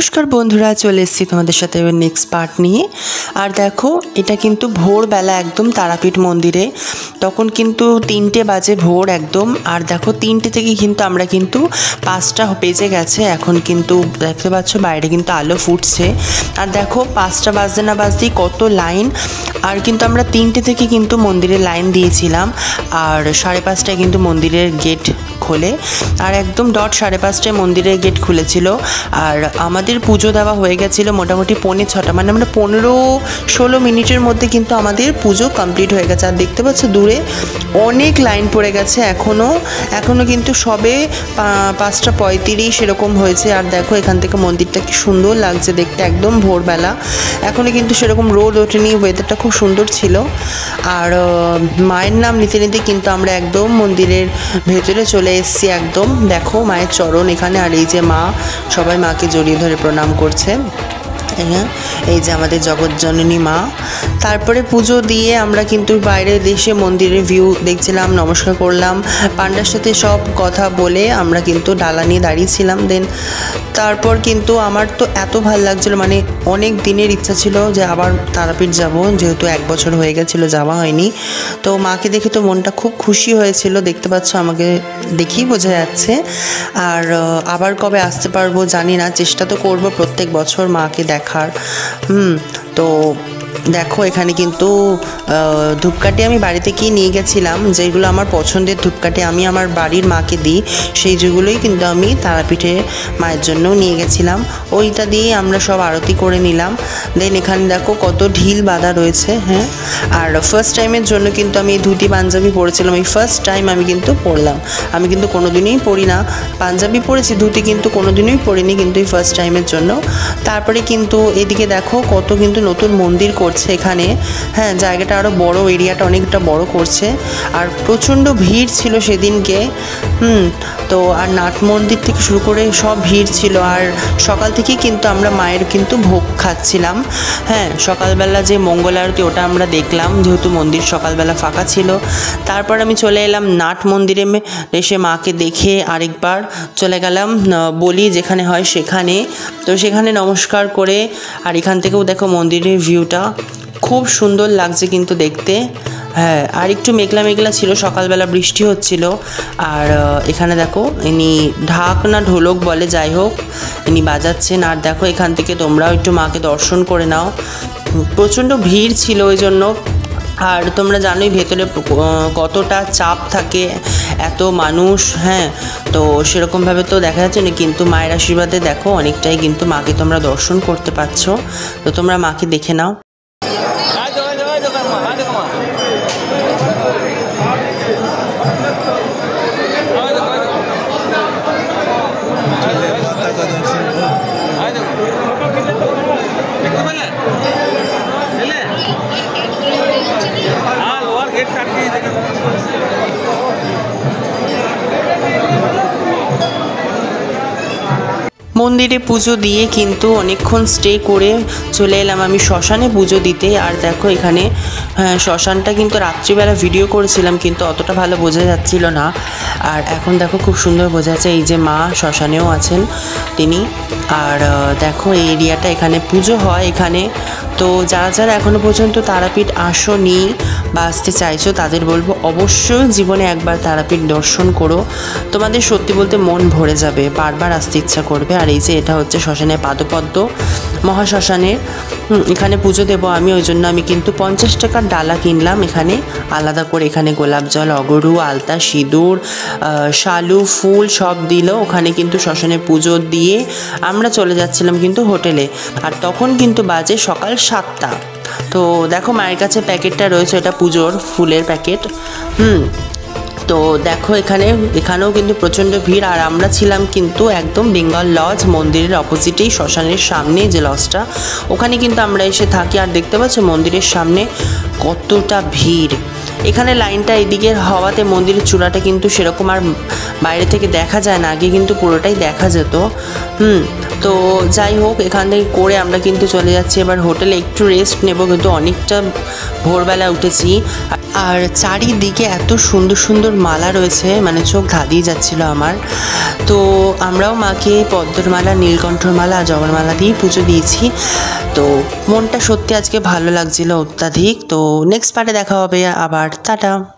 নমস্কার বন্ধুরা, চলে এসেছি তোমাদের সাথে এবার নেক্সট পার্ট নিয়ে। আর দেখো, এটা কিন্তু ভোরবেলা একদম তারাপীঠ মন্দিরে, তখন কিন্তু 3টে বাজে ভোর একদম। আর দেখো 3টে থেকে কিন্তু আমরা কিন্তু 5টা বেজে গেছে, এখন কিন্তু দেখতে পাচ্ছ বাইরে কিন্তু আলো ফুটছে। আর দেখো 5টা বাজতে না বাজতেই কত লাইন। আর কিন্তু আমরা 3টে থেকে কিন্তু মন্দিরের লাইন দিয়েছিলাম, আর 5:30টায় কিন্তু মন্দিরের গেট খোলে। আর একদম ডট 5:30টায় মন্দিরের গেট খুলেছিল। আর আমাদের পুজো দেওয়া হয়ে গেছিলো মোটামুটি 5:45, মানে আমরা 15-16 মিনিটের মধ্যে কিন্তু আমাদের পুজো কমপ্লিট হয়ে গেছে। আর দেখতে পাচ্ছ দূরে অনেক লাইন পড়ে গেছে, এখনও কিন্তু সবে 5:35 এরকম হয়েছে। আর দেখো এখান থেকে মন্দিরটা কি সুন্দর লাগছে দেখতে, একদম ভোরবেলা। এখনও কিন্তু সেরকম রোদ ওঠেনি, ওয়েদারটা খুব সুন্দর ছিল। আর মায়ের নাম নিতে নিতে কিন্তু আমরা একদম মন্দিরের ভেতরে চলে এসেছি। একদম দেখো মায়ের চরণ এখানে, আর এই যে মা, সবাই মাকে জড়িয়ে ধরে প্রণাম করছে। হ্যাঁ, এই যে আমাদের জগৎজননী মা। তারপরে পুজো দিয়ে আমরা কিন্তু বাইরে দেশে মন্দিরের ভিউ দেখছিলাম, নমস্কার করলাম, পান্ডার সাথে সব কথা বলে আমরা কিন্তু ডালা নিয়ে দাঁড়িয়েছিলাম। তারপর কিন্তু আমার তো এত ভালো লাগছিলো, মানে অনেক দিনের ইচ্ছা ছিল যে আবার তারাপীঠ যাব, যেহেতু 1 বছর হয়ে গেছিলো যাওয়া হয়নি। তো মাকে দেখে তো মনটা খুব খুশি হয়েছিল, দেখতে পাচ্ছ আমাকে দেখেই বোঝা যাচ্ছে। আর আবার কবে আসতে পারবো জানি না, চেষ্টা তো করবো প্রত্যেক বছর মাকে দেখার। তো দেখো এখানে কিন্তু ধূপকাঠি আমি বাড়ি থেকেই নিয়ে গেছিলাম, যেগুলো আমার পছন্দের ধূপকাঠি আমি আমার বাড়ির মাকে দিই, সেই যেগুলোই কিন্তু আমি তারাপীঠে মায়ের জন্যও নিয়ে গেছিলাম। ওইটা দিয়ে আমরা সব আরতি করে নিলাম। এখানে দেখো কত ঢিল বাঁধা রয়েছে। হ্যাঁ, আর ফার্স্ট টাইমের জন্য কিন্তু আমি এই ধুতি পাঞ্জাবি পরেছিলাম, এই ফার্স্ট টাইম আমি কিন্তু পরলাম। আমি কিন্তু কোনোদিনই পরি না, পাঞ্জাবি পরেছি, ধুতি কিন্তু কোনোদিনই পরিনি, কিন্তু এই ফার্স্ট টাইমের জন্য। তারপরে কিন্তু এদিকে দেখো কত কিন্তু নতুন মন্দির করছে এখানে। হ্যাঁ, জায়গাটা আরও বড়, এরিয়াটা অনেকটা বড় করছে। আর প্রচণ্ড ভিড় ছিল সেদিনকে। তো আর নাট মন্দির থেকে শুরু করে সব ভিড় ছিল। আর সকাল থেকেই কিন্তু আমরা মায়ের কিন্তু ভোগ খাচ্ছিলাম। হ্যাঁ, সকালবেলা যে মঙ্গল আরতি ওটা আমরা দেখলাম, যেহেতু মন্দির সকালবেলা ফাঁকা ছিল। তারপর আমি চলে এলাম নাট মন্দিরে, এসে মাকে দেখে আরেকবার চলে গেলাম বলি যেখানে হয় সেখানে। তো সেখানে নমস্কার করে, আর এখান থেকেও দেখো মন্দিরের ভিউটা খুব সুন্দর লাগছে কিন্তু দেখতে। হ্যাঁ, আর একটু মেঘলা মেঘলা ছিল, সকালবেলা বৃষ্টি হচ্ছিল। আর এখানে দেখো ইনি ঢাক না ঢোলক বলে, যাই হোক ইনি বাজাচ্ছেন। আর দেখো এখান থেকে তোমরাও একটু মাকে দর্শন করে নাও, প্রচণ্ড ভিড় ছিল ওই জন্য। আর তোমরা জানোই ভেতরে কতটা চাপ থাকে, এত মানুষ। হ্যাঁ, তো সেরকমভাবে তো দেখা যাচ্ছে না, কিন্তু মায়ের আশীর্বাদে দেখো অনেকটাই কিন্তু মাকে তোমরা দর্শন করতে পারছো। তো তোমরা মাকে দেখে নাও। মন্দিরে পুজো দিয়ে কিন্তু অনেকক্ষণ স্টে করে চলে এলাম আমি শ্মশানে পুজো দিতে। আর দেখো এখানে শ্মশানটা কিন্তু রাত্রিবেলা ভিডিও করেছিলাম, কিন্তু অতটা ভালো বোঝা যাচ্ছিল না। আর এখন দেখো খুব সুন্দর বোঝা যাচ্ছে, এই যে মা শ্মশানেও আছেন তিনি। আর দেখো এই এরিয়াটা, এখানে পুজো হয় এখানে। তো যারা যারা এখনও পর্যন্ত তারাপীঠ আসোনি বা আসতে চাইছো, তাদের বলবো অবশ্যই জীবনে একবার তারাপীঠ দর্শন করো, তোমাদের সত্যি বলতে মন ভরে যাবে, বারবার আসতে ইচ্ছা করবে। আর এই যে এটা হচ্ছে শ্মশানের পাদপদ্ম, মহাশ্মশানের। এখানে পুজো দেবো আমি, ওই জন্য আমি কিন্তু 50 টাকার ডালা কিনলাম এখানে আলাদা করে। এখানে গোলাপ জল, অগরু, আলতা, সিঁদুর, শালু ফুল সব দিল। ওখানে কিন্তু শ্মশানে পুজো দিয়ে আমরা চলে যাচ্ছিলাম কিন্তু হোটেলে। আর তখন কিন্তু বাজে সকাল 7টা। তো দেখো মায়ের কাছে প্যাকেটটা রয়েছে, এটা পুজোর ফুলের প্যাকেট। তো দেখো এখানেও কিন্তু প্রচণ্ড ভিড়। আর আমরা ছিলাম কিন্তু একদম বেঙ্গল লজ, মন্দিরের অপোজিটেই শ্মশানের সামনে যে লজটা, ওখানে কিন্তু আমরা এসে থাকি। আর দেখতে পাচ্ছ মন্দিরের সামনে কতটা ভিড়। এখানে লাইনটা এদিকের হওয়াতে মন্দিরের চূড়াটা কিন্তু সেরকম আর বাইরে থেকে দেখা যায় না, আগে কিন্তু পুরোটাই দেখা যেত। তো যাই হোক, এখান থেকে করে আমরা কিন্তু চলে যাচ্ছি এবার হোটেলে একটু রেস্ট নেব, কিন্তু অনেকটা ভোরবেলা উঠেছি। আর চারিদিকে এত সুন্দর সুন্দর মালা রয়েছে, মানে চোখ ধাঁধিয়ে যাচ্ছিল আমার। তো আমরাও মাকে পদ্মর মালা, নীলকণ্ঠর মালা আর জবার মালা দিয়ে পুজো দিয়েছি। তো মনটা সত্যি আজকে ভালো লাগছিল অত্যাধিক। তো নেক্সট পার্টে দেখা হবে আবার, টাটা।